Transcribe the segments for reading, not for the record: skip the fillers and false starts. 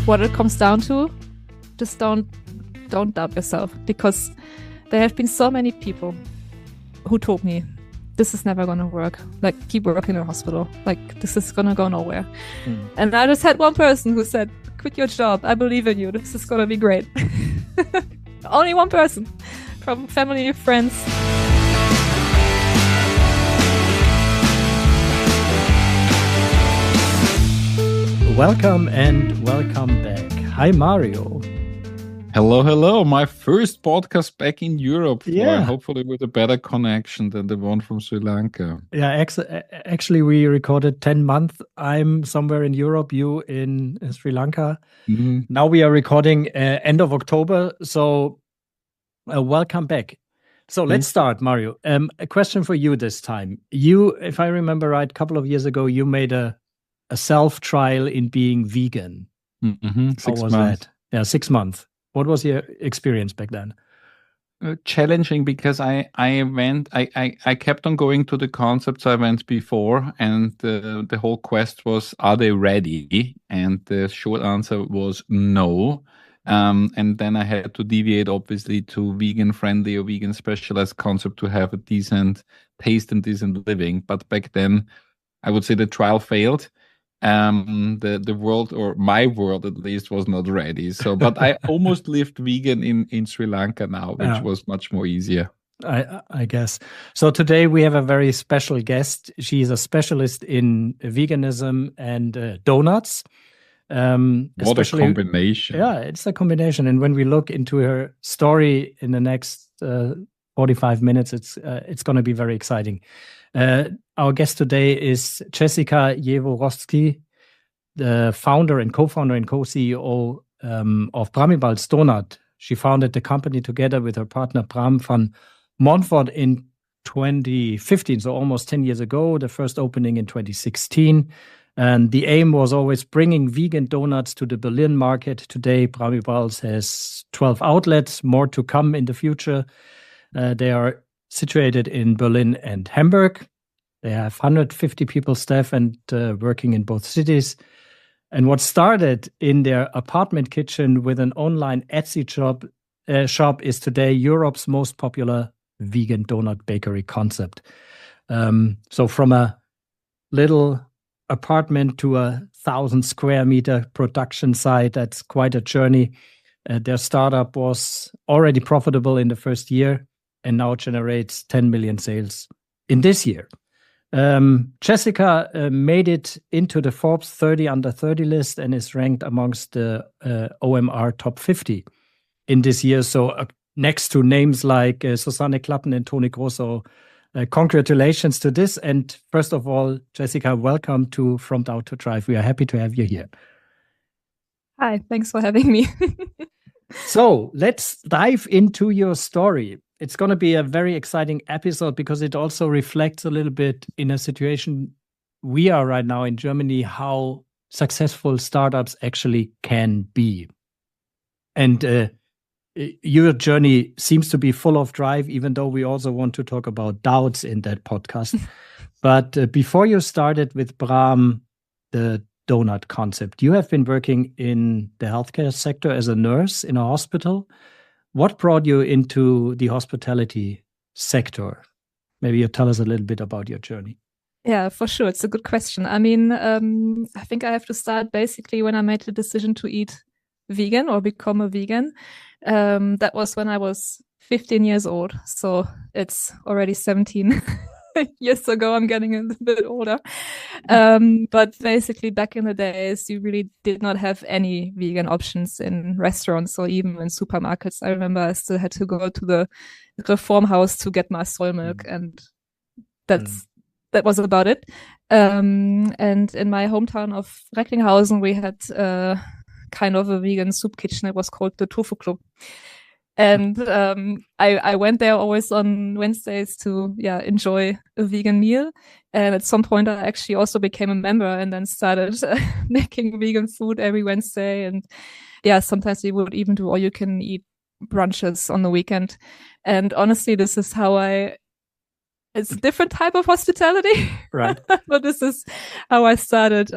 what it comes down to, just don't doubt yourself, because there have been so many people who told me this is never gonna work, like keep working in a hospital, like this is gonna go nowhere. And I just had one person who said, quit your job, I believe in you, this is gonna be great. Only one person from family and friends. Welcome and welcome back. Hi, Mario. Hello. My first podcast back in Europe. Yeah. Hopefully with a better connection than the one from Sri Lanka. Yeah, actually, we recorded 10 months. I'm somewhere in Europe, you in Sri Lanka. Mm-hmm. Now we are recording end of October. So welcome back. So let's start, Mario. A question for you this time. You, if I remember right, a couple of years ago, you made a self-trial in being vegan. Mm-hmm. How was that? Yeah, 6 months. What was your experience back then? Challenging, because I kept on going to the concepts I went before, and the whole quest was, are they ready? And the short answer was no. And then I had to deviate, obviously, to vegan-friendly or vegan specialized concept to have a decent taste and decent living. But back then, I would say the trial failed. The world, or my world at least, was not ready. So, but I almost lived vegan in Sri Lanka now, which was much more easier. I guess. So today we have a very special guest. She's a specialist in veganism and donuts. What a combination. Yeah, it's a combination. And when we look into her story in the next 45 minutes, it's going to be very exciting. Our guest today is Jessica Jeworutzki, the founder and co-founder and co-CEO of Brammibal's Donut. She founded the company together with her partner Bram van Montfort in 2015, so almost 10 years ago, the first opening in 2016. And the aim was always bringing vegan donuts to the Berlin market. Today, Brammibal has 12 outlets, more to come in the future. They are situated in Berlin and Hamburg. They have 150 people staff and working in both cities. And what started in their apartment kitchen with an online Etsy shop is today Europe's most popular vegan donut bakery concept. So from a little apartment to 1,000 square meter production site, that's quite a journey. Their startup was already profitable in the first year and now generates 10 million sales in this year. Jessica made it into the Forbes 30 under 30 list and is ranked amongst the OMR top 50 in this year. So next to names like Susanne, Klatten and Toni, Kroos. So congratulations to this. And first of all, Jessica, welcome to From Doubt to Drive. We are happy to have you here. Hi, thanks for having me. So let's dive into your story. It's going to be a very exciting episode because it also reflects a little bit in a situation we are right now in Germany, how successful startups actually can be. And your journey seems to be full of drive, even though we also want to talk about doubts in that podcast. But before you started with Bram, the donut concept, you have been working in the healthcare sector as a nurse in a hospital. What brought you into the hospitality sector? Maybe you tell us a little bit about your journey. Yeah, for sure. It's a good question. I mean, I think I have to start basically when I made the decision to eat vegan or become a vegan. That was when I was 15 years old. So it's already 17 years ago. I'm getting a little bit older. But basically back in the days, you really did not have any vegan options in restaurants or even in supermarkets. I remember I still had to go to the Reform House to get my soy milk, and that was about it. And in my hometown of Recklinghausen, we had kind of a vegan soup kitchen. It was called the Tofu Club. And I went there always on Wednesdays to enjoy a vegan meal. And at some point, I actually also became a member and then started making vegan food every Wednesday. And sometimes we would even do all-you-can-eat brunches on the weekend. And honestly, this is how it's a different type of hospitality. Right. But this is how I started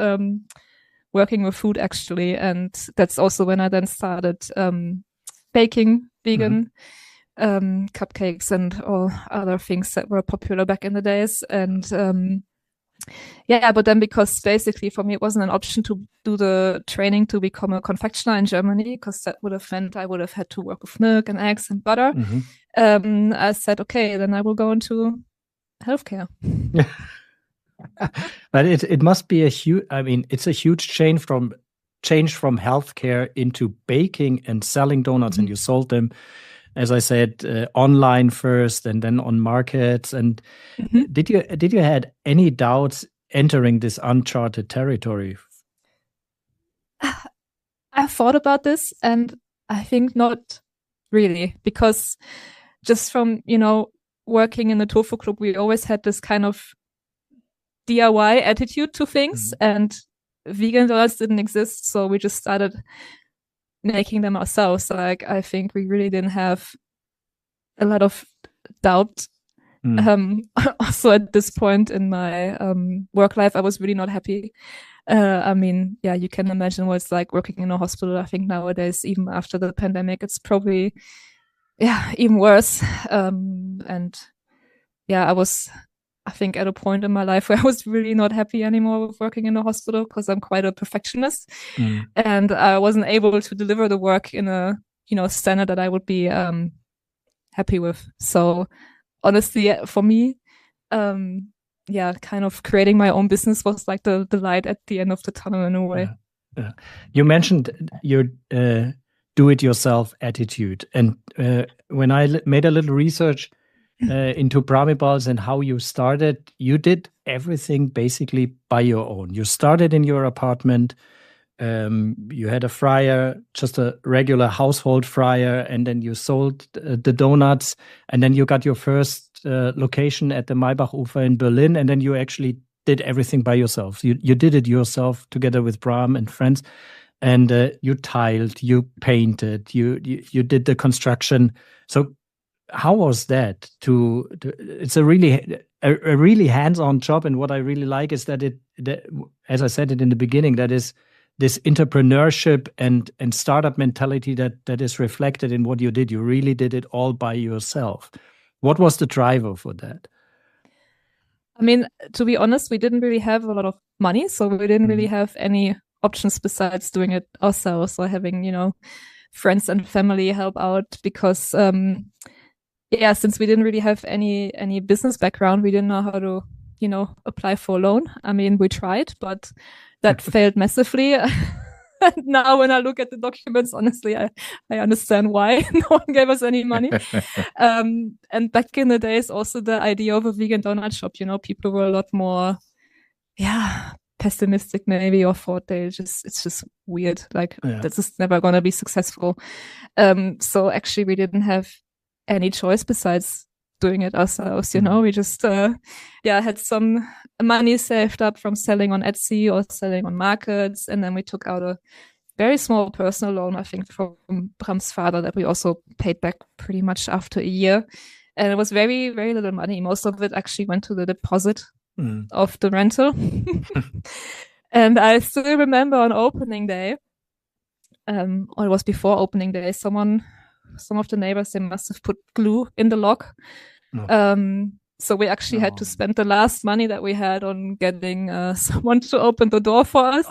working with food actually. And that's also when I then started baking vegan cupcakes and all other things that were popular back in the days. And but then because basically for me it wasn't an option to do the training to become a confectioner in Germany, because that would have meant I would have had to work with milk and eggs and butter. I said, okay, then I will go into healthcare. But it must be it's a huge change from healthcare into baking and selling donuts, and you sold them, as I said, online first and then on markets. And did you had any doubts entering this uncharted territory? I thought about this, and I think not really, because just from, working in the tofu club, we always had this kind of DIY attitude to things, and vegan donuts didn't exist. So we just started making them ourselves. Like, I think we really didn't have a lot of doubt. Also at this point in my work life, I was really not happy. You can imagine what it's like working in a hospital. I think nowadays, even after the pandemic, it's probably even worse. I think at a point in my life where I was really not happy anymore with working in a hospital, because I'm quite a perfectionist, and I wasn't able to deliver the work in a standard that I would be happy with. So honestly, for me, kind of creating my own business was like the light at the end of the tunnel in a way. Yeah. You mentioned your do-it-yourself attitude, and when I made a little research into Brammibals and how you started, you did everything basically by your own. You started in your apartment. You had a fryer, just a regular household fryer, and then you sold the donuts, and then you got your first location at the Maybachufer in Berlin, and then you actually did everything by yourself. You did it yourself together with Bram and friends, and you tiled, you painted, you did the construction. So how was that? It's a really hands-on job, and what I really like is that as I said it in the beginning, that is this entrepreneurship and startup mentality that is reflected in what you did. You really did it all by yourself. What was the driver for that? I mean, to be honest, we didn't really have a lot of money, so we didn't really have any options besides doing it ourselves or having, friends and family help out, because since we didn't really have any business background, we didn't know how to, apply for a loan. I mean, we tried, but that failed massively. Now when I look at the documents, honestly, I understand why no one gave us any money. And back in the days, also the idea of a vegan donut shop, people were a lot more, pessimistic maybe, or thought it's just weird. Like, this is never going to be successful. So actually we didn't have any choice besides doing it ourselves. We just had some money saved up from selling on Etsy or selling on markets, and then we took out a very small personal loan, I think, from Bram's father, that we also paid back pretty much after a year. And it was very, very little money. Most of it actually went to the deposit of the rental. And I still remember on opening day, or it was before opening day, some of the neighbors, they must have put glue in the lock. So we actually had to spend the last money that we had on getting someone to open the door for us.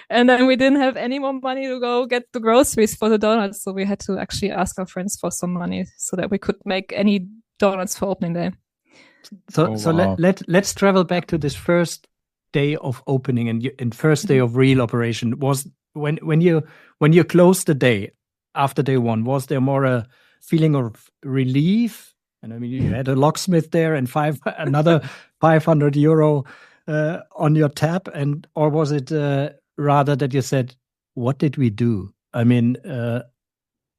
And then we didn't have any more money to go get the groceries for the donuts. So we had to actually ask our friends for some money so that we could make any donuts for opening day. Let's travel back to this first day of opening and first day of real operation. Was when you closed the day after day one, was there more a feeling of relief? And I mean, you had a locksmith there and another 500 euro on your tab, or was it rather that you said, "What did we do? I mean,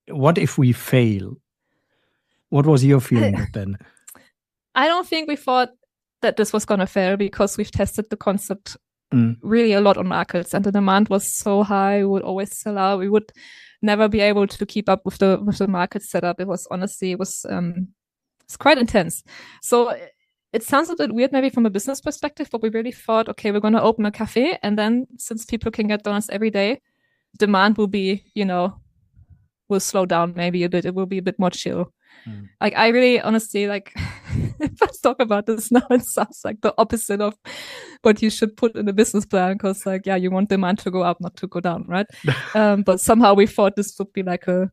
what if we fail?" What was your feeling back then? I don't think we thought that this was going to fail, because we've tested the concept really a lot on markets, and the demand was so high. We would always sell out. We would never be able to keep up with the market setup. It was honestly, it's quite intense. So it sounds a bit weird maybe from a business perspective, but we really thought, okay, we're going to open a cafe. And then since people can get donuts every day, demand will be, will slow down maybe a bit. It will be a bit more chill. Like, I really honestly, like, if I talk about this now, it sounds like the opposite of what you should put in a business plan. Because, like, yeah, you want demand to go up, not to go down, right? But somehow we thought this would be like a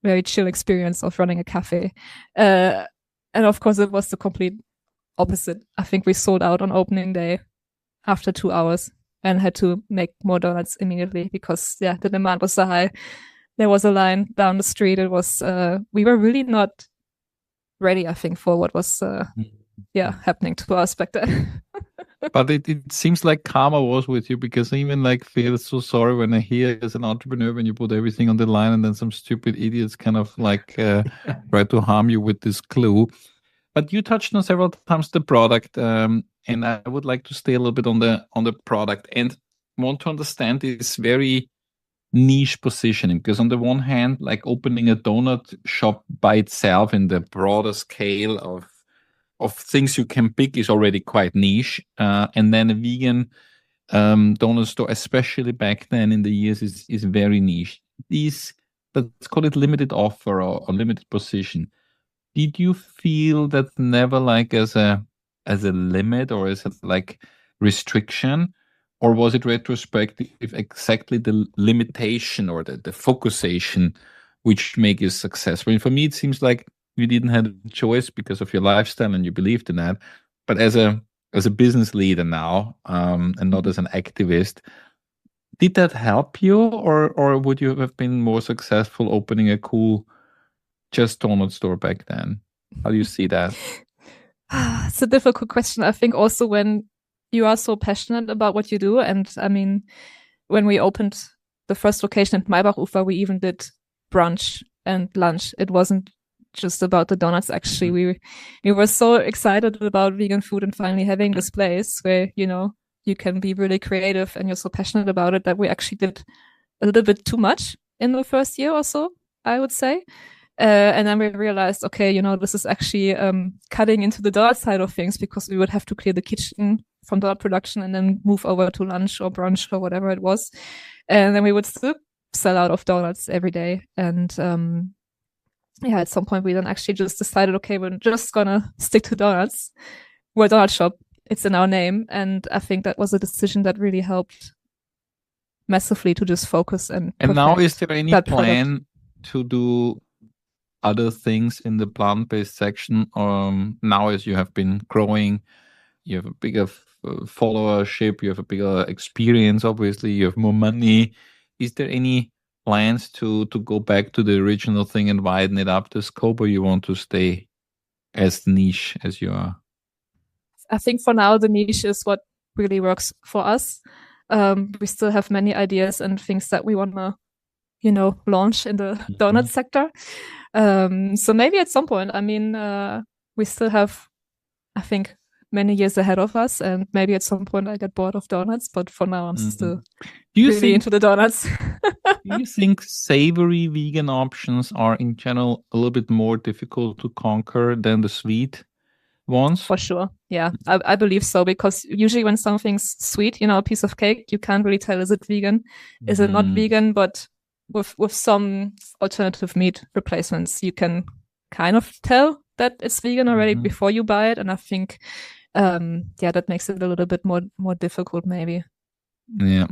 very chill experience of running a cafe. And of course, it was the complete opposite. I think we sold out on opening day after 2 hours and had to make more donuts immediately because, yeah, the demand was so high. There was a line down the street. It was, we were really not ready, I think, for what was, happening to us back then. But it seems like karma was with you, because I even like feel so sorry when I hear as an entrepreneur, when you put everything on the line and then some stupid idiots kind of like try to harm you with this clue. But you touched on several times the product, and I would like to stay a little bit on the product and want to understand this very niche positioning, because on the one hand, like opening a donut shop by itself in the broader scale of things you can pick is already quite niche, and then a vegan donut store, especially back then in the years, is very niche. Let's call it limited offer or limited position. Did you feel that never like as a limit or as a like restriction? Or was it retrospective exactly the limitation or the focusation which make you successful? And for me, it seems like you didn't have a choice because of your lifestyle and you believed in that. But as a business leader now, and not as an activist, did that help you, or would you have been more successful opening a cool just donut store back then? How do you see that? It's a difficult question. I think also when you are so passionate about what you do. And I mean, when we opened the first location at Maybachufer, we even did brunch and lunch. It wasn't just about the donuts. Actually, we were so excited about vegan food and finally having this place where, you can be really creative and you're so passionate about it that we actually did a little bit too much in the first year or so, I would say. And then we realized, okay, this is actually cutting into the donut side of things, because we would have to clear the kitchen from donut production and then move over to lunch or brunch or whatever it was. And then we would still sell out of donuts every day. And at some point we then actually just decided, okay, we're just gonna stick to donuts. We're a donut shop. It's in our name. And I think that was a decision that really helped massively to just focus and now is there any plan to do other things in the plant-based section? Now as you have been growing, you have a bigger followership, you have a bigger experience, obviously, you have more money. Is there any plans to go back to the original thing and widen it up the scope, or you want to stay as niche as you are? I think for now the niche is what really works for us. We still have many ideas and things that we want to, launch in the donut sector. So maybe at some point, I mean, we still have, I think, many years ahead of us, and maybe at some point I get bored of donuts, but for now I'm still really into the donuts. Do you think savory vegan options are in general a little bit more difficult to conquer than the sweet ones? For sure. Yeah, I believe so, because usually when something's sweet, a piece of cake, you can't really tell, is it vegan? Is it not vegan? But with some alternative meat replacements, you can kind of tell that it's vegan already before you buy it. And I think, that makes it a little bit more difficult maybe. Yeah.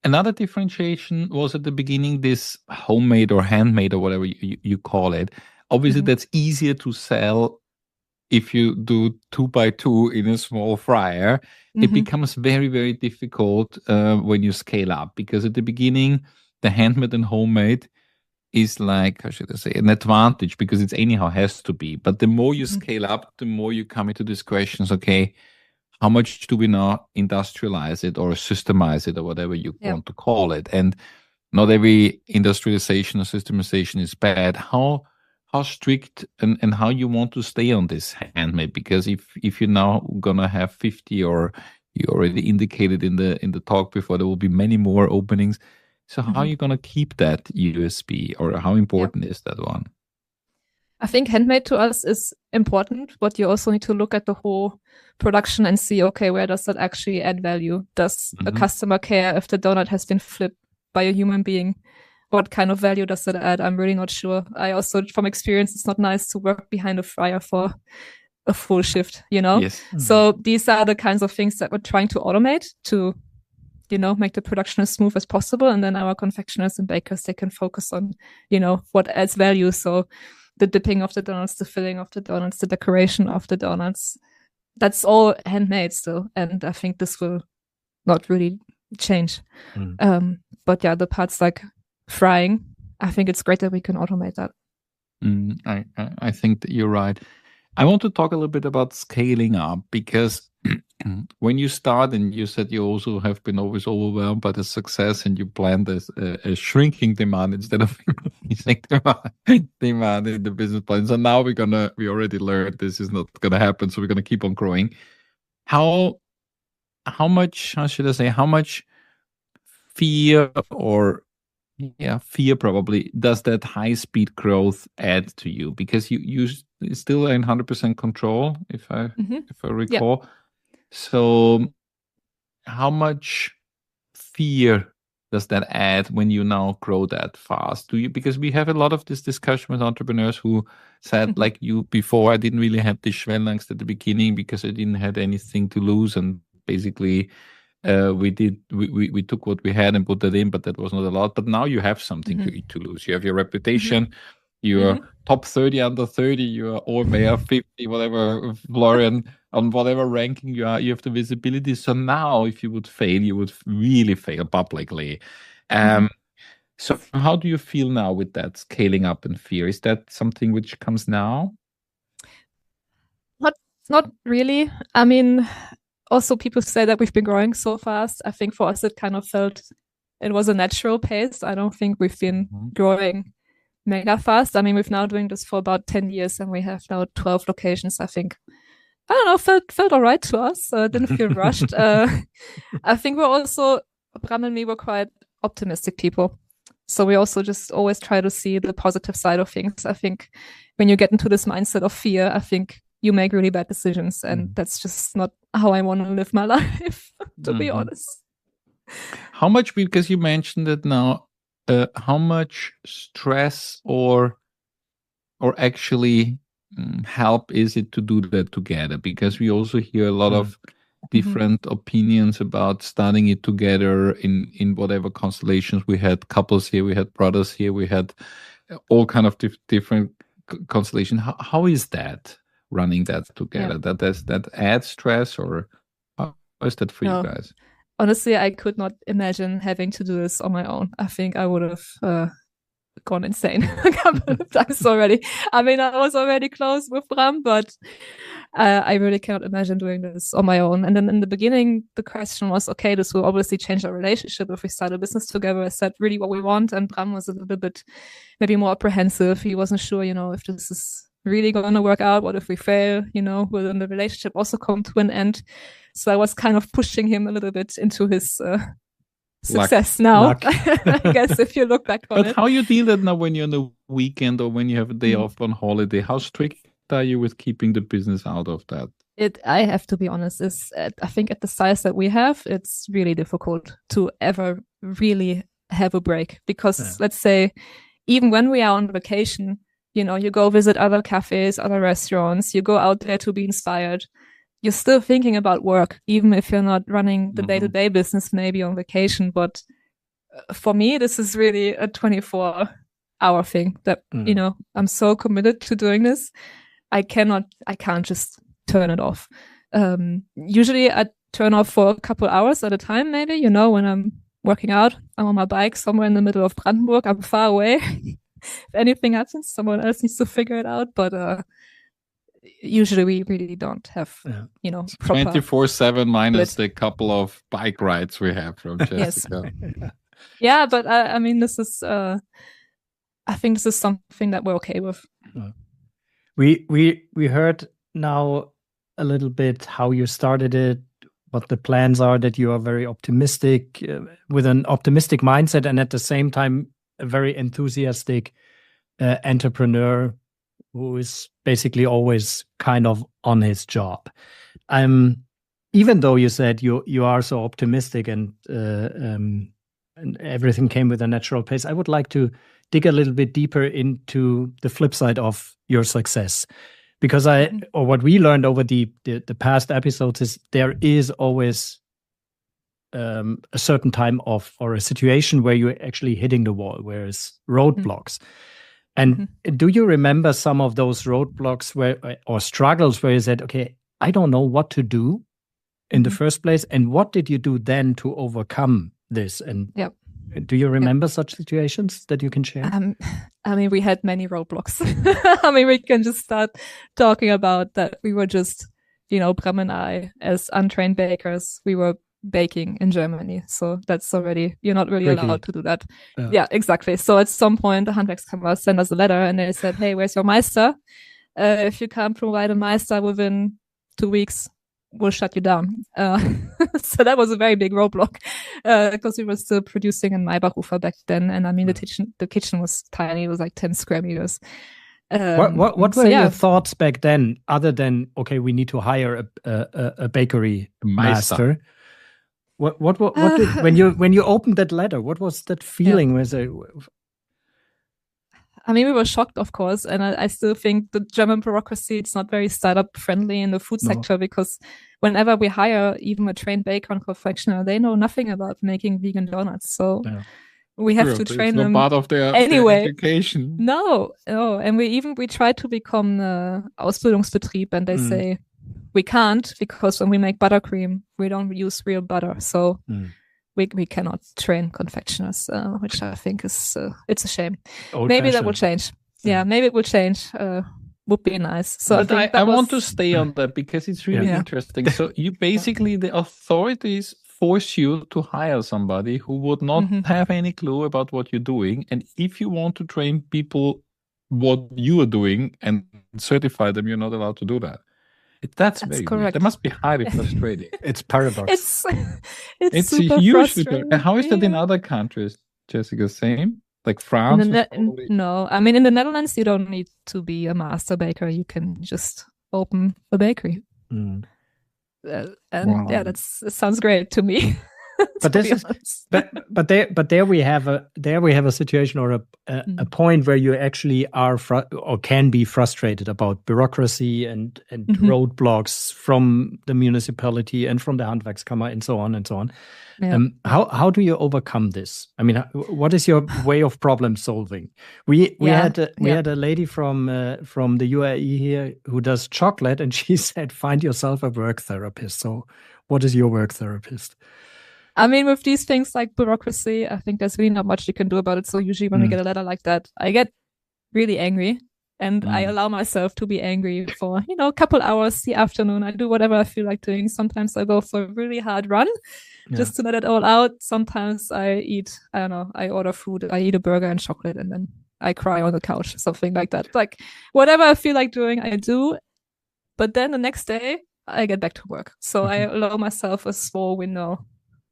Another differentiation was at the beginning, this homemade or handmade or whatever you call it. Obviously, that's easier to sell if you do 2x2 in a small fryer. It becomes very, very difficult when you scale up, because at the beginning, the handmade and homemade is like, how should I say, an advantage, because it's anyhow has to be. But the more you scale up, the more you come into these questions, okay, how much do we now industrialize it or systemize it or whatever you want to call it? And not every industrialization or systemization is bad. How strict and how you want to stay on this handmade? Because if you're now gonna have 50, or you already indicated in the talk before, there will be many more openings. So how are you gonna keep that USP, or how important is that one? I think handmade to us is important, but you also need to look at the whole production and see, okay, where does that actually add value? Does a customer care if the donut has been flipped by a human being? What kind of value does that add? I'm really not sure. I also, from experience, it's not nice to work behind a fryer for a full shift, Yes. So these are the kinds of things that we're trying to automate to, make the production as smooth as possible. And then our confectioners and bakers, they can focus on, what adds value. So the dipping of the donuts, the filling of the donuts, the decoration of the donuts, that's all handmade still. And I think this will not really change. But yeah, the parts like frying, I think it's great that we can automate that. I think that you're right. I want to talk a little bit about scaling up, because when you start, and you said you also have been always overwhelmed by the success, and you planned a shrinking demand instead of increasing demand in the business plan. So now we already learned this is not gonna happen. So we're gonna keep on growing. How much fear probably does that high speed growth add to you? Because you still are in 100% control, if I recall. Yeah. So how much fear does that add when you now grow that fast? Because we have a lot of this discussion with entrepreneurs who said, like you before, I didn't really have the Schwellangst at the beginning because I didn't have anything to lose, and basically we took what we had and put that in, but that was not a lot. But now you have something to lose. You have your reputation. You're top 30 under 30. You're all mayor 50, whatever, Florian, on whatever ranking you are. You have the visibility. So now, if you would fail, you would really fail publicly. So how do you feel now with that scaling up and fear? Is that something which comes now? Not really. I mean, also people say that we've been growing so fast. I think for us, it kind of felt it was a natural pace. I don't think we've been growing mega fast. I mean, we've now doing this for about 10 years and we have now 12 locations. I think, I don't know, felt all right to us. Didn't feel rushed. I think we're also, Bram and me were quite optimistic people. So we also just always try to see the positive side of things. I think when you get into this mindset of fear, I think you make really bad decisions, and that's just not how I want to live my life, to be honest. How much, because you mentioned it now, how much stress or actually help is it to do that together? Because we also hear a lot of different opinions about starting it together in whatever constellations. We had couples here, we had brothers here, we had all kind of different constellations. How is that, running that together? That adds stress, or how is that for you guys? Honestly, I could not imagine having to do this on my own. I think I would have gone insane a couple of times already. I mean, I was already close with Bram, but I really cannot imagine doing this on my own. And then in the beginning, the question was, okay, this will obviously change our relationship if we start a business together. I said really what we want, and Bram was a little bit maybe more apprehensive. He wasn't sure, if this is really going to work out. What if we fail? Will the relationship also come to an end? So I was kind of pushing him a little bit into his success now, I guess, if you look back on it. But how you deal that now when you're on the weekend or when you have a day off on holiday? How strict are you with keeping the business out of that? I have to be honest, I think at the size that we have, it's really difficult to ever really have a break. Because let's say, even when we are on vacation, you go visit other cafes, other restaurants, you go out there to be inspired. You're still thinking about work, even if you're not running the day-to-day business, maybe on vacation. But for me, this is really a 24-hour thing that, I'm so committed to doing this. I can't just turn it off. Usually I turn off for a couple hours at a time, maybe, when I'm working out, I'm on my bike somewhere in the middle of Brandenburg, I'm far away. If anything happens, someone else needs to figure it out. But usually we really don't have, 24/7 minus the couple of bike rides we have from Jessica. Yes. Yeah, but I mean, this is, I think this is something that we're okay with. We heard now a little bit how you started it, what the plans are, that you are very optimistic, with an optimistic mindset, and at the same time, a very enthusiastic entrepreneur who is basically always kind of on his job. Even though you said you are so optimistic and everything came with a natural pace, I would like to dig a little bit deeper into the flip side of your success. Because or what we learned over the past episodes is there is always a certain time or a situation where you're actually hitting the wall, whereas roadblocks. And do you remember some of those roadblocks or struggles where you said, okay, I don't know what to do in the first place, and what did you do then to overcome this? And do you remember such situations that you can share? I mean, we had many roadblocks. I mean, we can just start talking about that. We were just, Bram and I, as untrained bakers, we were baking in Germany. So that's already, you're not really allowed to do that. Yeah, exactly. So at some point, the Handwerkskammer sent us a letter and they said, hey, where's your Meister? If you can't provide a Meister within 2 weeks, we'll shut you down. So that was a very big roadblock because we were still producing in Maybachufer back then. And I mean, the kitchen was tiny. It was like 10 square meters. What were your thoughts back then, other than, okay, we need to hire a bakery master? What did, when you opened that letter, what was that feeling? I mean, we were shocked, of course, and I still think the German bureaucracy, it's not very startup friendly in the food sector, because whenever we hire even a trained baker and confectioner, they know nothing about making vegan donuts. So we have to train them part of their education. No. And we try to become Ausbildungsbetrieb, and they say we can't, because when we make buttercream, we don't use real butter. So we cannot train confectioners, which I think is it's a shame. Maybe that will change. Yeah, maybe it will change. Would be nice. So but I want to stay on that because it's really interesting. So you basically, the authorities force you to hire somebody who would not have any clue about what you're doing. And if you want to train people what you are doing and certify them, you're not allowed to do that. That's very correct. Weird. That must be highly frustrating. It's paradox. It's super hugely frustrating. And how is that in other countries, Jessica? Same? Like France? No. I mean, in the Netherlands, you don't need to be a master baker. You can just open a bakery. That sounds great to me. But there we have a situation or a point where you actually are or can be frustrated about bureaucracy and roadblocks from the municipality and from the Handwerkskammer and so on and so on. Yeah. How do you overcome this? I mean, what is your way of problem solving? We had a lady from the UAE here who does chocolate, and she said, find yourself a work therapist. So what is your work therapist? I mean, with these things like bureaucracy, I think there's really not much you can do about it. So usually when we get a letter like that, I get really angry, and I allow myself to be angry for, a couple hours the afternoon. I do whatever I feel like doing. Sometimes I go for a really hard run just to let it all out. Sometimes I order food. I eat a burger and chocolate, and then I cry on the couch, something like that. Like whatever I feel like doing, I do. But then the next day I get back to work. So I allow myself a small window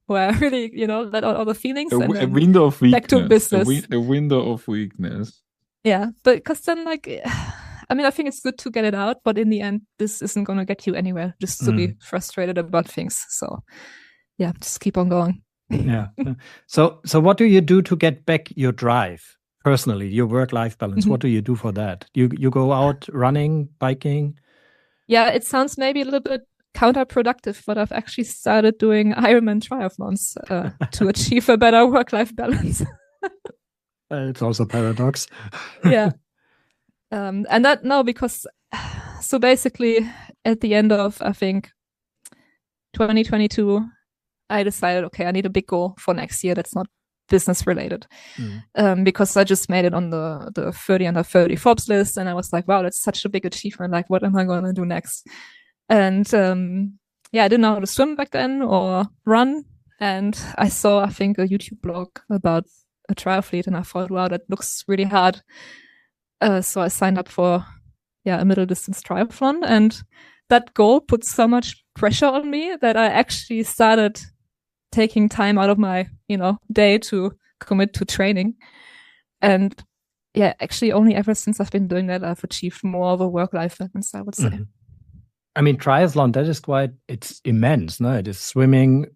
where I really, let out all the feelings. A window of weakness. Back to business. A window of weakness. Yeah, but because then, I mean, I think it's good to get it out, but in the end, this isn't going to get you anywhere, just to be frustrated about things. So, yeah, just keep on going. Yeah. So what do you do to get back your drive personally, your work-life balance? What do you do for that? You go out running, biking? Yeah, it sounds maybe a little bit counterproductive, but I've actually started doing Ironman triathlons to achieve a better work-life balance. It's also a paradox. Yeah. And that, because so basically at the end of, I think, 2022, I decided, okay, I need a big goal for next year that's not business related. Because I just made it on the 30 under 30 Forbes list, and I was like, wow, that's such a big achievement. Like, what am I going to do next? And I didn't know how to swim back then or run. And I saw, I think, a YouTube blog about a triathlete, and I thought, wow, that looks really hard. So I signed up for a middle distance triathlon, and that goal put so much pressure on me that I actually started taking time out of my, day to commit to training. And yeah, actually only ever since I've been doing that, I've achieved more of a work-life balance, I would say. Mm-hmm. I mean, triathlon, that is it's immense, no? It is swimming,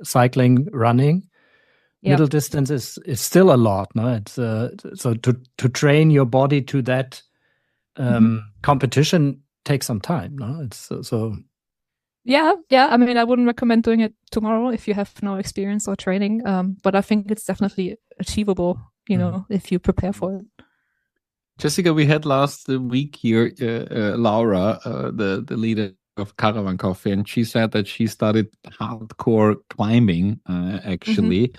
cycling, running. Yep. Middle distance is still a lot, no? It's so to train your body to that competition takes some time, no? It's so. Yeah. I mean, I wouldn't recommend doing it tomorrow if you have no experience or training. But I think it's definitely achievable, if you prepare for it. Jessica, we had last week here Laura, the leader of Caravan Coffee, and she said that she started hardcore climbing actually,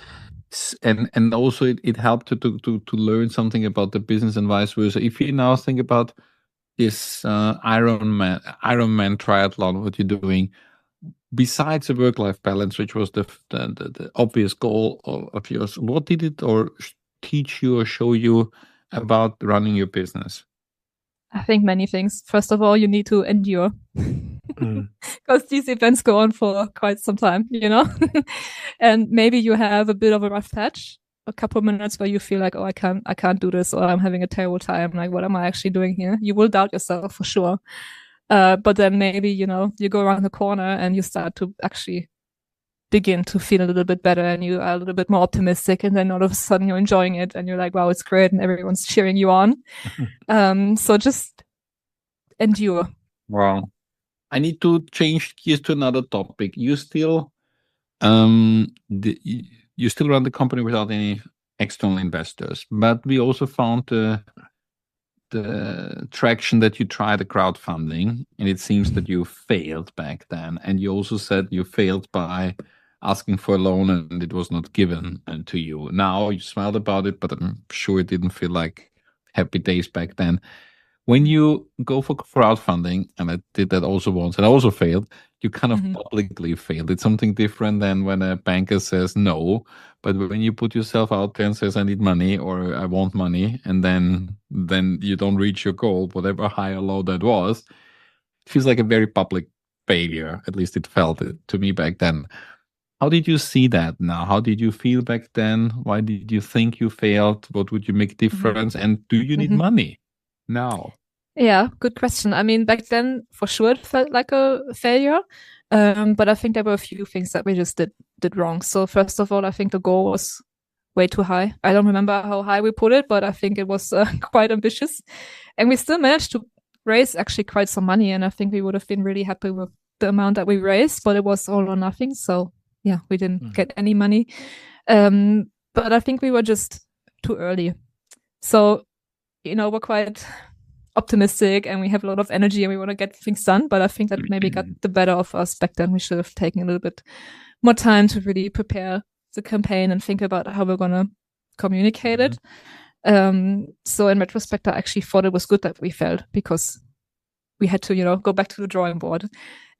and also it helped her to learn something about the business and vice versa. If you now think about this Ironman triathlon, what you're doing, besides the work-life balance, which was the obvious goal of yours, what did it teach you or show you about running your business? I think many things. First of all, you need to endure because these events go on for quite some time, and maybe you have a bit of a rough patch, a couple of minutes where you feel like, oh, I can't do this, or I'm having a terrible time. Like, what am I actually doing here? You will doubt yourself for sure. But then maybe, you go around the corner and you start to actually begin to feel a little bit better and you are a little bit more optimistic, and then all of a sudden you're enjoying it and you're like, wow, it's great, and everyone's cheering you on. So just endure. Wow. I need to change gears to another topic. You still run the company without any external investors, but we also found the traction that you tried the crowdfunding, and it seems that you failed back then. And you also said you failed by asking for a loan and it was not given to you. Now you smiled about it, but I'm sure it didn't feel like happy days back then. When you go for crowdfunding, and I did that also once and I also failed, you kind of publicly failed. It's something different than when a banker says no, but when you put yourself out there and says I need money or I want money, and then you don't reach your goal, whatever high or low that was, it feels like a very public failure. At least it felt it to me back then. How did you see that now? How did you feel back then? Why did you think you failed? What would you make difference? And do you need money now? Yeah, good question. I mean, back then, for sure, it felt like a failure. But I think there were a few things that we just did wrong. So first of all, I think the goal was way too high. I don't remember how high we put it, but I think it was quite ambitious. And we still managed to raise actually quite some money. And I think we would have been really happy with the amount that we raised, but it was all or nothing. So yeah, we didn't get any money. But I think we were just too early. So, we're quite optimistic and we have a lot of energy and we want to get things done. But I think that maybe got the better of us back then. We should have taken a little bit more time to really prepare the campaign and think about how we're going to communicate it. So in retrospect, I actually thought it was good that we failed, because we had to, go back to the drawing board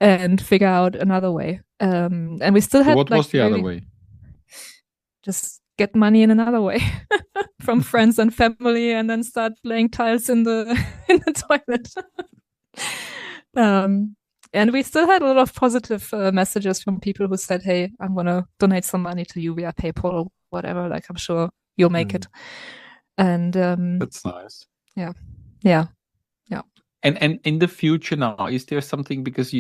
and figure out another way. And we still had. What was the other way? Just get money in another way from friends and family, and then start laying tiles in the toilet. And we still had a lot of positive messages from people who said, "Hey, I'm gonna donate some money to you via PayPal or whatever. Like, I'm sure you'll make it." And that's nice. Yeah. And in the future now, is there something, because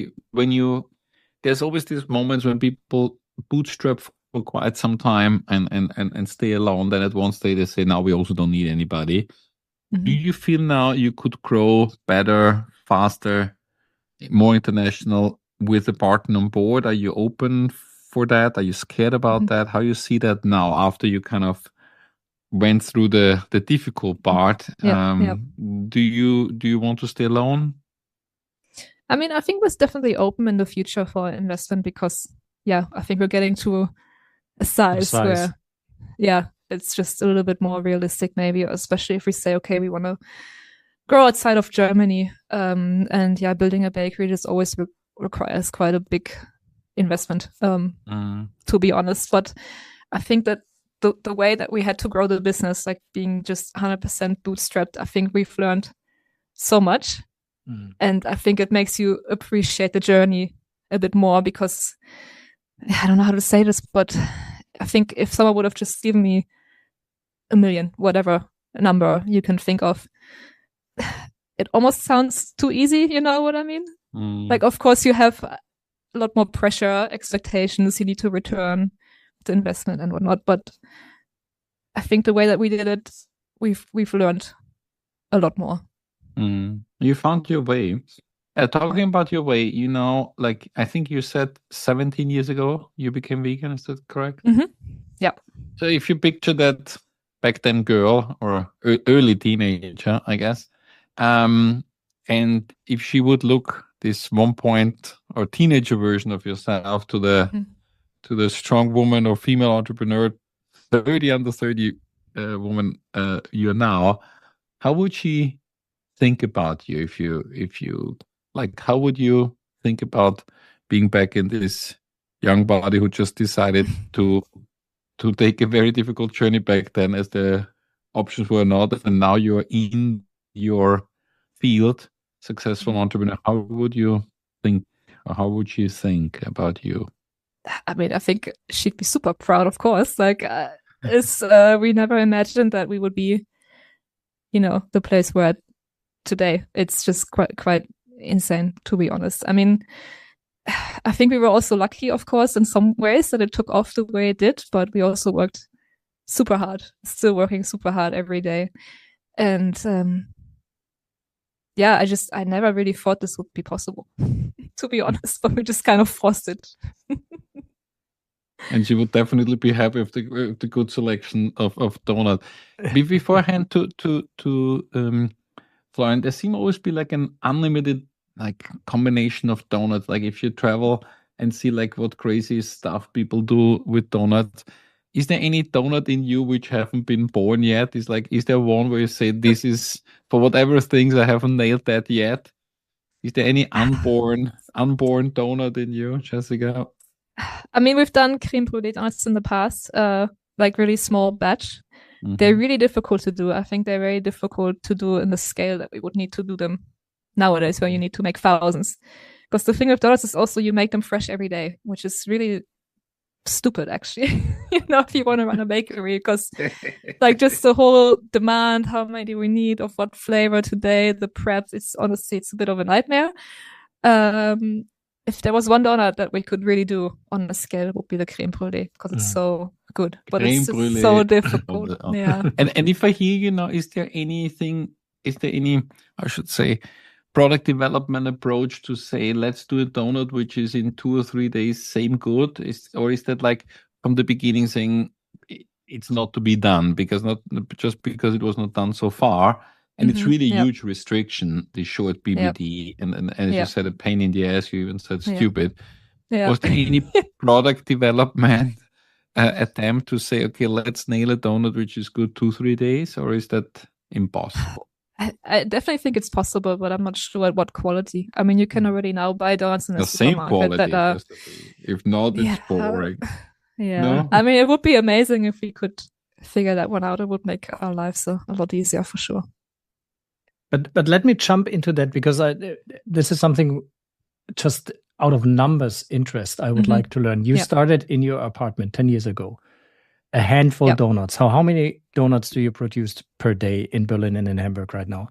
there's always these moments when people bootstrap for quite some time and stay alone. Then at one stage they say, now we also don't need anybody. Do you feel now you could grow better, faster, more international with a partner on board? Are you open for that? Are you scared about that? How you see that now after you kind of went through the difficult part? Do you want to stay alone? I mean, I think we're definitely open in the future for investment, because I think we're getting to a size where it's just a little bit more realistic, maybe, especially if we say, okay, we want to grow outside of Germany, and building a bakery just always requires quite a big investment, to be honest. But I think that the way that we had to grow the business, like being just 100% bootstrapped, I think we've learned so much. And I think it makes you appreciate the journey a bit more, because I don't know how to say this, but I think if someone would have just given me $1 million, whatever, number you can think of. It almost sounds too easy, you know what I mean? Like, of course, you have a lot more pressure, expectations, you need to return the investment and whatnot. But I think the way that we did it, we've learned a lot more. You found your way. Talking about your way, you know, like I think you said 17 years ago you became vegan. Is that correct? Yeah. So if you picture that back then girl or early teenager, I guess, and if she would look this 1 point or teenager version of yourself to the strong woman or female entrepreneur, 30 under 30 woman you're now, how would she think about you if you like, how would you think about being back in this young body who just decided to take a very difficult journey back then as the options were not, and now you're in your field, successful entrepreneur? How would you think, or how would she think about you? I mean, I think she'd be super proud, of course. Like, we never imagined that we would be, you know, the place we're at today. It's just quite insane, to be honest. I mean, I think we were also lucky, of course, in some ways that it took off the way it did, but we also worked super hard, still working super hard every day. And yeah, I never really thought this would be possible, to be honest, but we just kind of forced it. And she would definitely be happy with the good selection of donut. Beforehand to Florian, there seems always be like an unlimited like combination of donuts. Like if you travel and see like what crazy stuff people do with donuts, is there any donut in you which haven't been born yet? Is there one where you say, this is, for whatever things, I haven't nailed that yet? Is there any unborn donut in you, Jessica? I mean, we've done crème brûlée donuts in the past, like really small batch. They're really difficult to do. I think they're very difficult to do in the scale that we would need to do them nowadays, where you need to make thousands. Because the thing with donuts is also you make them fresh every day, which is really stupid, actually. You know, if you want to run a bakery, because like just the whole demand, how many do we need, of what flavor today, the prep, it's honestly a bit of a nightmare. If there was one donut that we could really do on a scale, it would be the crème brûlée, because it's so good, but it's just so difficult. Yeah. And if I hear you now, is there any, I should say, product development approach to say, let's do a donut which is in 2 or 3 days same good? Or is that like from the beginning saying it's not to be done because it was not done so far? And it's really a huge restriction, the short BBD, and as you said, a pain in the ass, you even said stupid. Was there any product development attempt to say, okay, let's nail a donut which is good 2-3 days, or is that impossible? I definitely think it's possible, but I'm not sure at what quality. I mean, you can already now buy donuts in the same supermarket quality. If not, it's boring. Yeah, no? I mean, it would be amazing if we could figure that one out. It would make our lives a lot easier for sure. But let me jump into that, because this is something just out of numbers interest I would like to learn. You started in your apartment 10 years ago, a handful of donuts. How many donuts do you produce per day in Berlin and in Hamburg right now?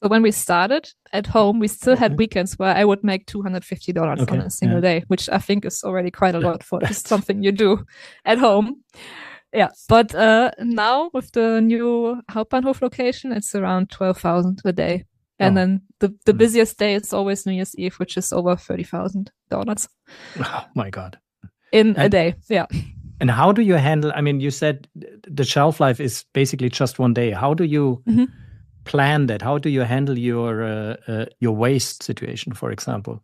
So when we started at home, we still had weekends where I would make 250 donuts on a single day, which I think is already quite a lot for just something you do at home. Yeah, but now with the new Hauptbahnhof location, it's around 12,000 a day. And then the busiest day is always New Year's Eve, which is over 30,000 donuts. Oh my God. In a day, yeah. And how do you handle, I mean, you said the shelf life is basically just 1 day. How do you plan that? How do you handle your waste situation, for example?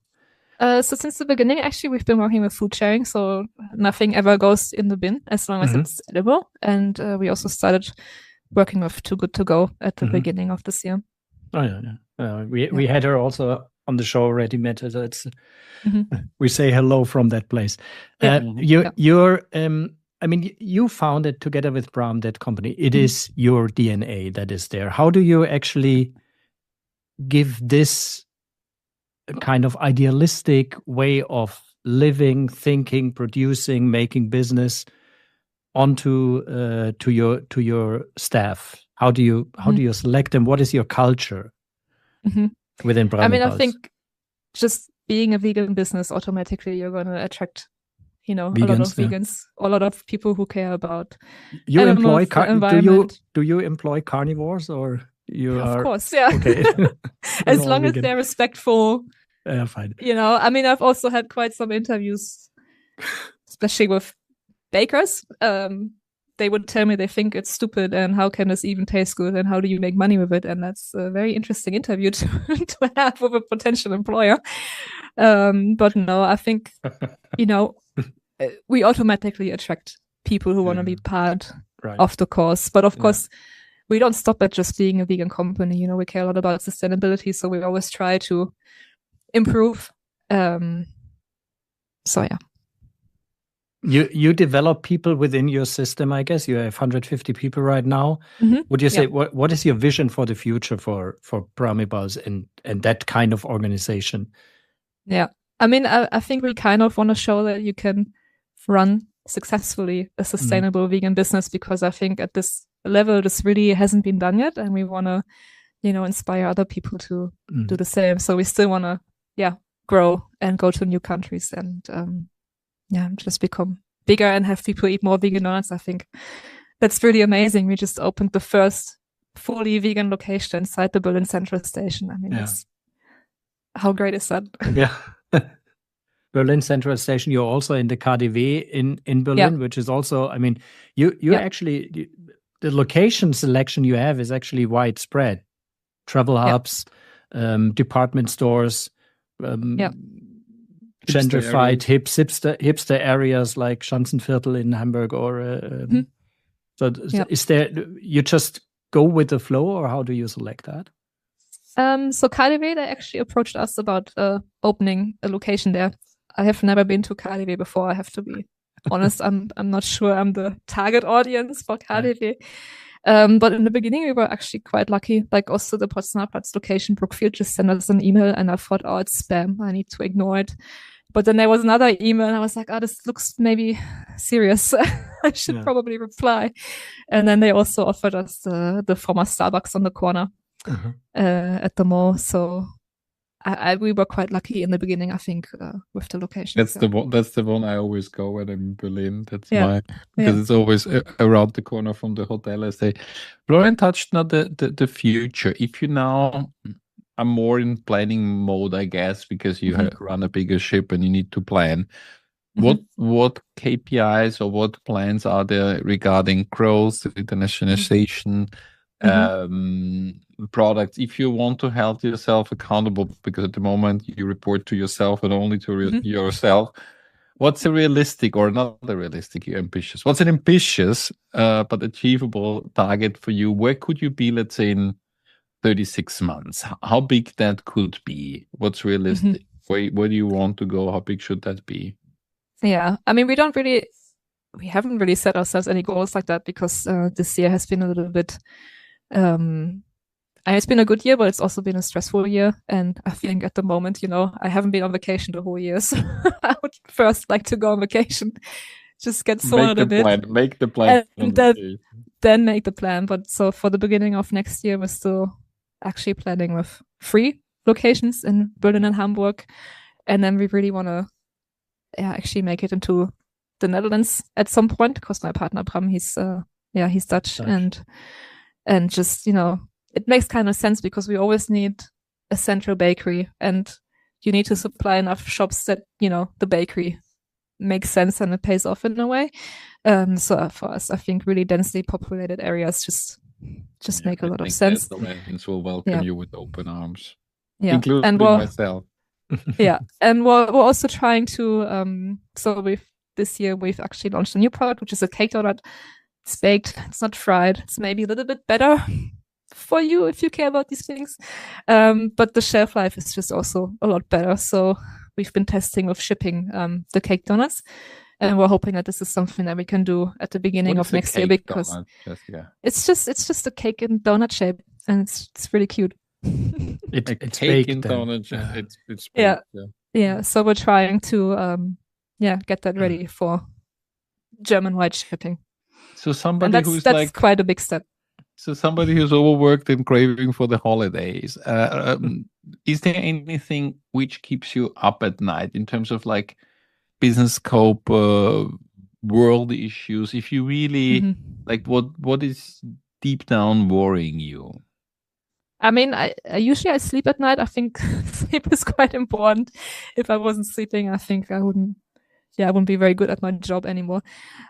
So since the beginning, actually, we've been working with food sharing, so nothing ever goes in the bin as long as it's edible. And we also started working with Too Good To Go at the beginning of this year. Oh yeah. We had her also on the show already, met her. So it's we say hello from that place. I mean, you founded together with Bram that company. It is your DNA that is there. How do you actually give this kind of idealistic way of living, thinking, producing, making business onto to your staff? How do you select them? What is your culture within Brammibal? I mean, I think just being a vegan business, automatically you're going to attract, vegans, a lot of vegans, a lot of people who care about environment. Do you employ carnivores, or Of course, yeah. Okay. As long as they're respectful. Yeah, fine. I mean, I've also had quite some interviews, especially with bakers. They would tell me they think it's stupid and how can this even taste good and how do you make money with it? And that's a very interesting interview to have with a potential employer. But no, I think, we automatically attract people who want to be part of the cause. But of course, we don't stop at just being a vegan company. We care a lot about sustainability. So we always try to improve. So yeah. You develop people within your system, I guess. You have 150 people right now. Would you say what is your vision for the future for Brammibals and that kind of organization? Yeah, I mean, I think we kind of want to show that you can run successfully a sustainable vegan business, because I think at this level this really hasn't been done yet, and we want to, inspire other people to do the same. So we still want to, grow and go to new countries and just become bigger and have people eat more vegan donuts. I think that's really amazing. We just opened the first fully vegan location inside the Berlin Central Station. I mean, how great is that? Yeah. Berlin Central Station. You're also in the KaDeWe in Berlin, which is also, I mean, you actually, the location selection you have is actually widespread. Travel hubs, department stores, gentrified hipster areas like Schanzenviertel in Hamburg, or is there, you just go with the flow, or how do you select that? So KaDeWe, they actually approached us about opening a location there. I have never been to KaDeWe before, I have to be honest. I'm not sure I'm the target audience for KaDeWe. But in the beginning, we were actually quite lucky. Like also the Potsdamer Platz location, Brookfield just sent us an email, and I thought, oh, it's spam. I need to ignore it. But then there was another email, and I was like, oh, this looks maybe serious. I should probably reply. And then they also offered us the former Starbucks on the corner at the mall. So we were quite lucky in the beginning, I think, with the location. That's the one I always go when I'm in Berlin. That's because it's always around the corner from the hotel. I say, Florian touched on the future. If you now are more in planning mode, I guess, because you run a bigger ship and you need to plan. What KPIs or what plans are there regarding growth, internationalization? Products, if you want to hold yourself accountable, because at the moment you report to yourself and only to yourself, what's a realistic, or not a realistic, ambitious, what's an ambitious but achievable target for you? Where could you be, let's say, in 36 months? How big that could be? What's realistic? Where do you want to go? How big should that be? Yeah, I mean, we haven't really set ourselves any goals like that, because this year has been a little bit it's been a good year, but it's also been a stressful year. And I think at the moment, I haven't been on vacation the whole year. So I would first like to go on vacation, just get sorted a bit. Make the plan. And then make the plan. But so for the beginning of next year, we're still actually planning with 3 locations in Berlin and Hamburg. And then we really want to actually make it into the Netherlands at some point, because my partner Bram, he's Dutch. And just, it makes kind of sense, because we always need a central bakery, and you need to supply enough shops that, the bakery makes sense and it pays off in a way. So for us, I think really densely populated areas just make a lot of sense. The Netherlands will welcome you with open arms, including myself. And we're also trying to, this year we've actually launched a new product, which is a cake donut. It's baked, it's not fried. It's maybe a little bit better for you if you care about these things. But the shelf life is just also a lot better. So we've been testing with shipping the cake donuts, and we're hoping that this is something that we can do at the beginning of next year, because it's just a cake in donut shape, and it's really cute. It's cake in donut shape. It's yeah. So we're trying to get that ready for German-wide shipping. So somebody that's quite a big step. So somebody who's overworked and craving for the holidays. Is there anything which keeps you up at night in terms of like business scope, world issues? If you really like, what is deep down worrying you? I mean, I usually sleep at night. I think sleep is quite important. If I wasn't sleeping, I think I wouldn't be very good at my job anymore.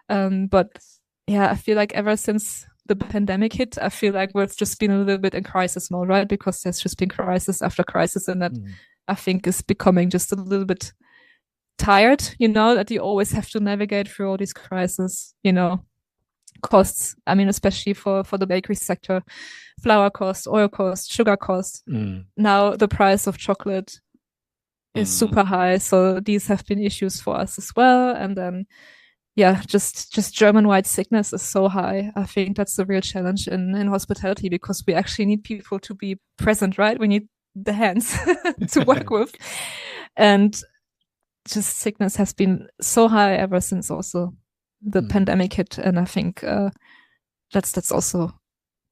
But yeah, I feel like ever since the pandemic hit, I feel like we've just been a little bit in crisis mode, right? Because there's just been crisis after crisis, and that I think is becoming just a little bit tired, that you always have to navigate through all these crises, costs. I mean, especially for the bakery sector, flour cost, oil cost, sugar cost. Now the price of chocolate is super high. So these have been issues for us as well. And then, just German-wide sickness is so high. I think that's the real challenge in hospitality, because we actually need people to be present, right? We need the hands to work with. And just sickness has been so high ever since also the pandemic hit. And I think that's also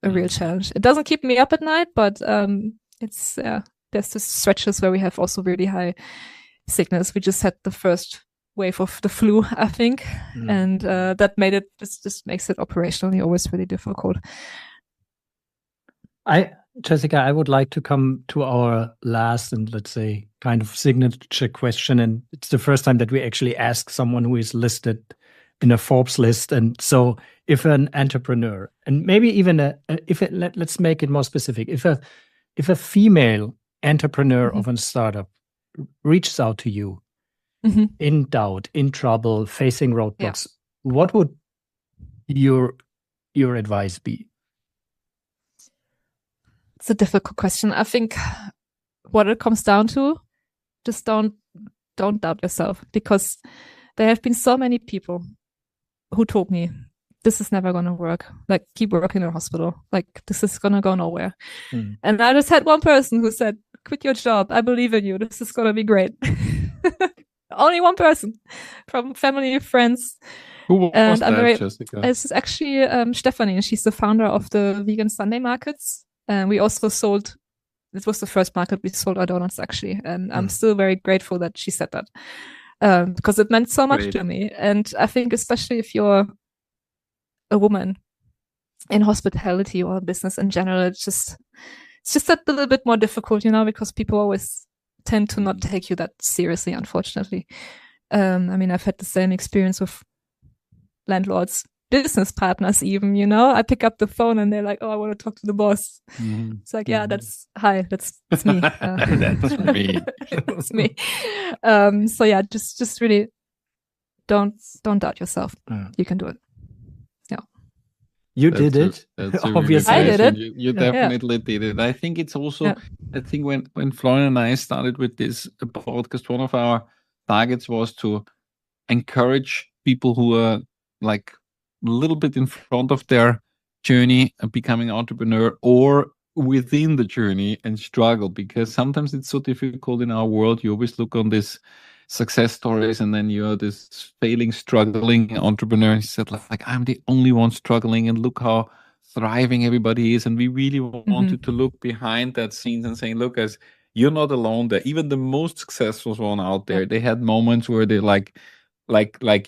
a real challenge. It doesn't keep me up at night, but it's there's just stretches where we have also really high sickness. We just had the first wave of the flu, I think, and that made it just makes it operationally always really difficult. Jessica, I would like to come to our last and let's say kind of signature question, and it's the first time that we actually ask someone who is listed in a Forbes list. And so, if an entrepreneur, and maybe even let's make it more specific, if a female entrepreneur of a startup reaches out to you in doubt, in trouble, facing roadblocks, what would your advice be? It's a difficult question. I think what it comes down to, just don't doubt yourself, because there have been so many people who told me this is never going to work. Like, keep working in a hospital. Like, this is going to go nowhere. And I just had one person who said, quit your job. I believe in you. This is going to be great. Only one person from family, friends. Who was that, Jessica? It's actually Stephanie. She's the founder of the Vegan Sunday Markets. And we also sold, it was the first market we sold our donuts, actually. And I'm still very grateful that she said that, because it meant so much to me. And I think especially if you're a woman in hospitality or business in general, it's just a little bit more difficult, because people always tend to not take you that seriously, unfortunately. I mean, I've had the same experience with landlords, business partners even, I pick up the phone and they're like, oh, I want to talk to the boss. It's like, that's me. That's me. That's me. So yeah, just really don't doubt yourself. You can do it. You did it. Obviously, I did it. You definitely did it. I think it's also, I think when Florian and I started with this podcast, one of our targets was to encourage people who are like a little bit in front of their journey of becoming an entrepreneur, or within the journey and struggle, because sometimes it's so difficult in our world. You always look on this success stories, and then you're this failing, struggling entrepreneur. He said, like, I'm the only one struggling, and look how thriving everybody is. And we really wanted to look behind that scenes and saying, look, guys, you're not alone there. Even the most successful one out there, they had moments where they like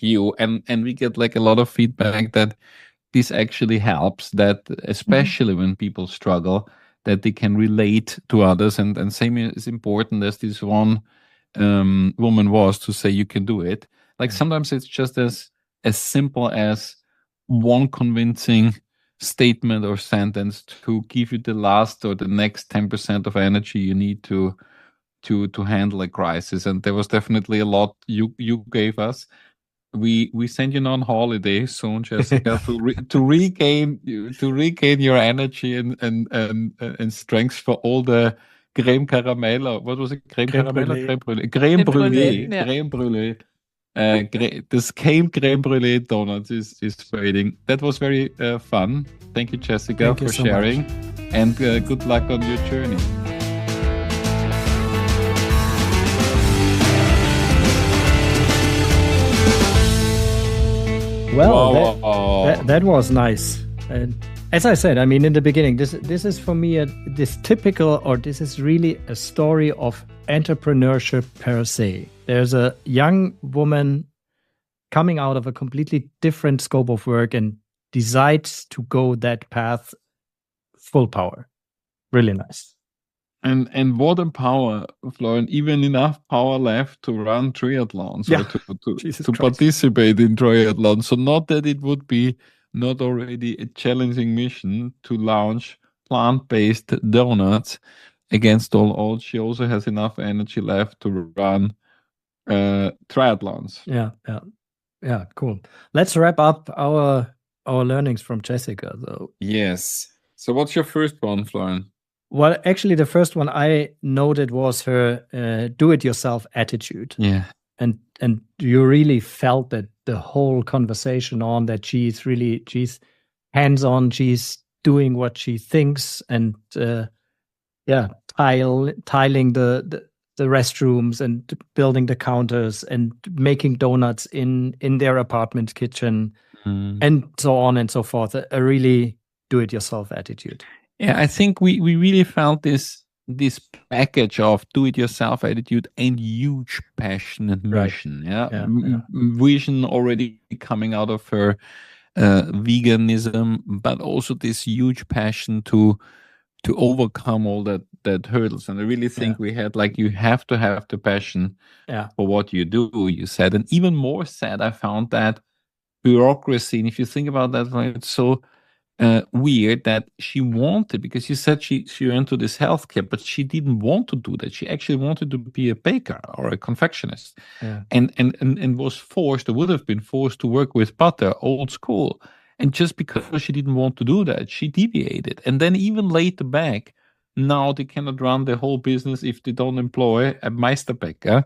you, and we get like a lot of feedback that this actually helps, that especially when people struggle, that they can relate to others, and same is important as this one woman was, to say you can do it. Like, sometimes it's just as simple as one convincing statement or sentence to give you the last or the next 10% of energy you need to handle a crisis. And there was definitely a lot you gave us. We send you on holiday soon, Jessica, to regain your energy and strength for all the crème caramel. What was it? Crème caramel or crème brûlée? Crème brûlée. Crème brûlée. This crème brûlée donuts is waiting. That was very fun. Thank you, Jessica, for sharing. And good luck on your journey. Well, that was nice. And As I said, I mean, in the beginning, this is for me this is really a story of entrepreneurship per se. There's a young woman coming out of a completely different scope of work and decides to go that path full power. Really nice. And what a power, Florian, even enough power left to run triathlons or to participate in triathlons. So not that it would be not already a challenging mission to launch plant-based donuts against all odds. She also has enough energy left to run triathlons. Yeah, cool. Let's wrap up our learnings from Jessica, though. Yes. So what's your first one, Florian? Well, actually, the first one I noted was her do-it-yourself attitude. Yeah. And you really felt that the whole conversation on that she's hands-on, she's doing what she thinks, and tiling the restrooms and building the counters and making donuts in their apartment kitchen and so on and so forth. A really do-it-yourself attitude. Yeah, I think we really felt this package of do-it-yourself attitude and huge passion and mission. Right. Vision already coming out of her veganism, but also this huge passion to overcome all that hurdles. And I really think we had, like, you have to have the passion for what you do, you said. And even more said, I found that bureaucracy, and if you think about that, it's so weird that she wanted, because you said she went to this healthcare, but she didn't want to do that. She actually wanted to be a baker or a confectionist, and was forced, or would have been forced, to work with butter, old school. And just because she didn't want to do that, she deviated. And then even later back, now they cannot run the whole business if they don't employ a Meisterbäcker,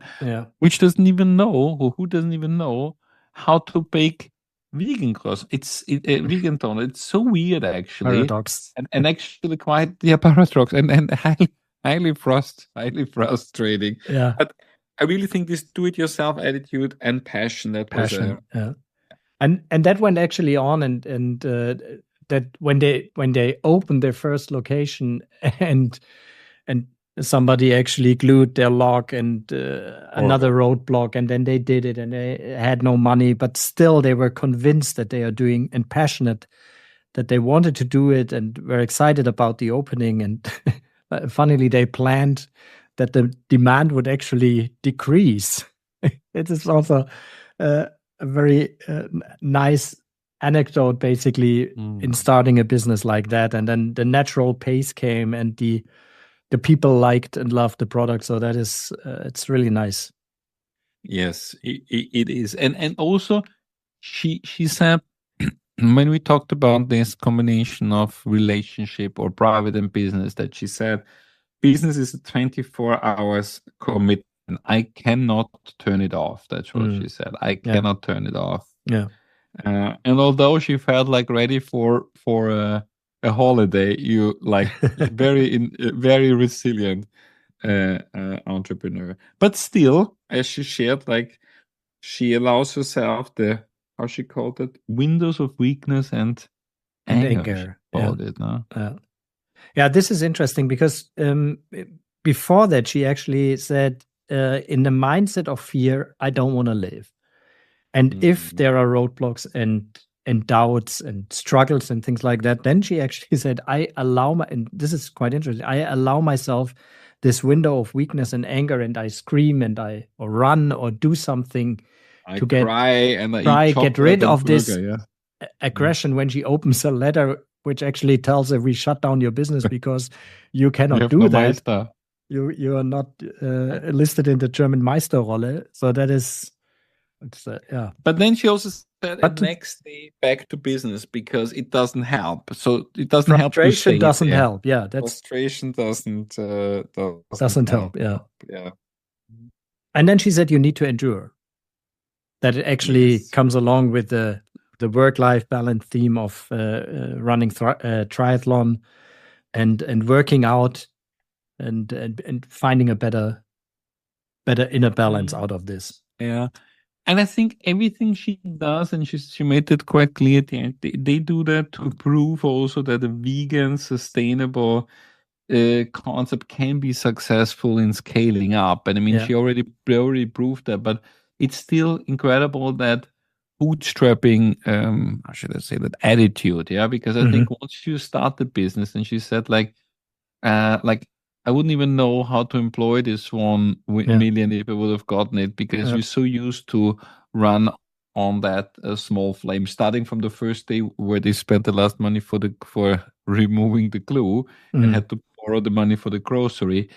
which doesn't even know, or who doesn't even know how to bake vegan Kroos. It's vegan donut. It's so weird, actually. Paradox. And actually quite paradox and highly frustrating. Yeah. But I really think this do-it-yourself attitude and passion, and that went actually on, and that when they opened their first location and somebody actually glued their lock and another roadblock, and then they did it, and they had no money, but still they were convinced that they are doing, and passionate that they wanted to do it, and were excited about the opening. And funnily, they planned that the demand would actually decrease. It is also a very nice anecdote, basically, in starting a business like that. And then the natural pace came, and the people liked and loved the product. So that is, it's really nice. Yes, it is. And also she said, when we talked about this combination of relationship or private and business, that she said, business is a 24 hours commitment. I cannot turn it off. That's what she said. I cannot turn it off. Yeah. And although she felt like ready for a holiday, you like very resilient entrepreneur. But still, as she shared, like, she allows herself the, how she called it, windows of weakness and anger. Yeah, this is interesting, because before that, she actually said, in the mindset of fear, I don't want to live. And if there are roadblocks and doubts and struggles and things like that, then she actually said, and this is quite interesting, I allow myself this window of weakness and anger, and I scream, and or run, or do something to get rid of this aggression. When she opens a letter which actually tells her, we shut down your business because you cannot do that. Meister. You are not listed in the German Meisterrolle. So that is, But then she also said the next day back to business, because it doesn't help. So it doesn't help. Frustration doesn't help. Yeah, frustration doesn't help. Yeah. And then she said, you need to endure. That it actually comes along with the work-life balance theme of running triathlon and working out and finding a better inner balance out of this. Yeah. And I think everything she does, and she made it quite clear at the end, they do that to prove also that a vegan, sustainable concept can be successful in scaling up. And I mean, she already proved that, but it's still incredible that bootstrapping, how should I say that, attitude, because I think once you start the business, and she said like I wouldn't even know how to employ this 1 million if I would have gotten it, because you're so used to run on that small flame, starting from the first day where they spent the last money for removing the glue and had to borrow the money for the grocery.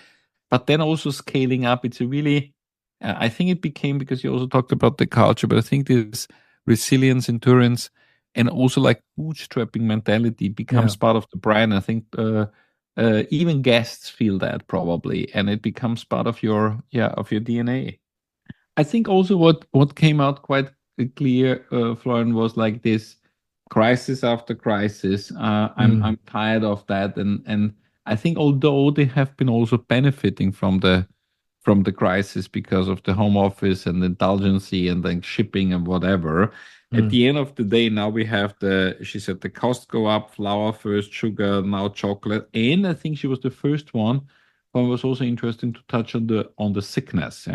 But then also scaling up, it's a really, I think it became, because you also talked about the culture, but I think this resilience, endurance, and also like bootstrapping mentality becomes part of the brand. I think even guests feel that probably, and it becomes part of your DNA. I think also what came out quite clear, Florian, was like this crisis after crisis. I'm tired of that, and I think although they have been also benefiting from the crisis because of the home office and indulgency and then shipping and whatever. At the end of the day, now we have she said the cost go up, flour first, sugar, now chocolate. And I think she was the first one who was also interesting to touch on the sickness.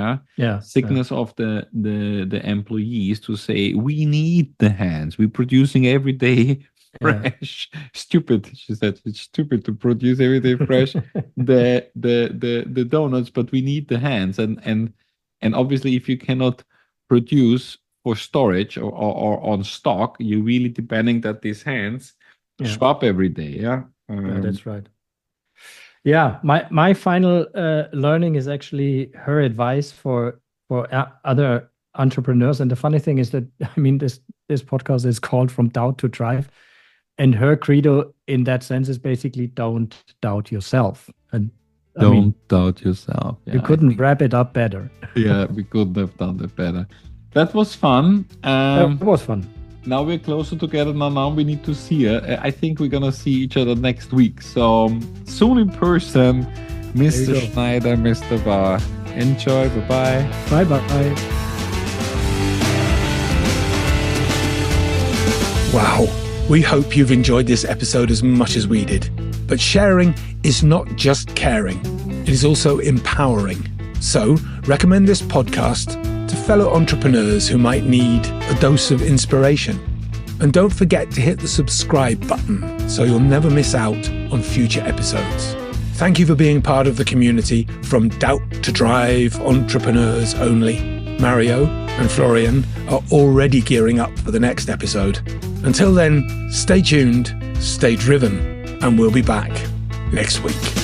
Sickness of the employees, to say, we need the hands. We're producing every day fresh. Stupid, she said. It's stupid to produce every day fresh the donuts, but we need the hands. And obviously if you cannot produce for storage or on stock, you're really depending that these hands swap every day. That's right. My final learning is actually her advice for other entrepreneurs. And the funny thing is that, I mean, this podcast is called From Doubt to Drive, and her credo in that sense is basically don't doubt yourself. And don't doubt yourself. You couldn't wrap it up better. We couldn't have done it better. That was fun. That was fun. Now we're closer together. Now we need to see her. I think we're gonna see each other next week. So soon in person, Mr. Schneider, Mr. Bauer. Enjoy. Bye-bye. Bye-bye. Wow. We hope you've enjoyed this episode as much as we did. But sharing is not just caring. It is also empowering. So recommend this podcast to fellow entrepreneurs who might need a dose of inspiration. And don't forget to hit the subscribe button so you'll never miss out on future episodes. Thank you for being part of the community From Doubt to Drive Entrepreneurs Only. Mario and Florian are already gearing up for the next episode. Until then, stay tuned, stay driven, and we'll be back next week.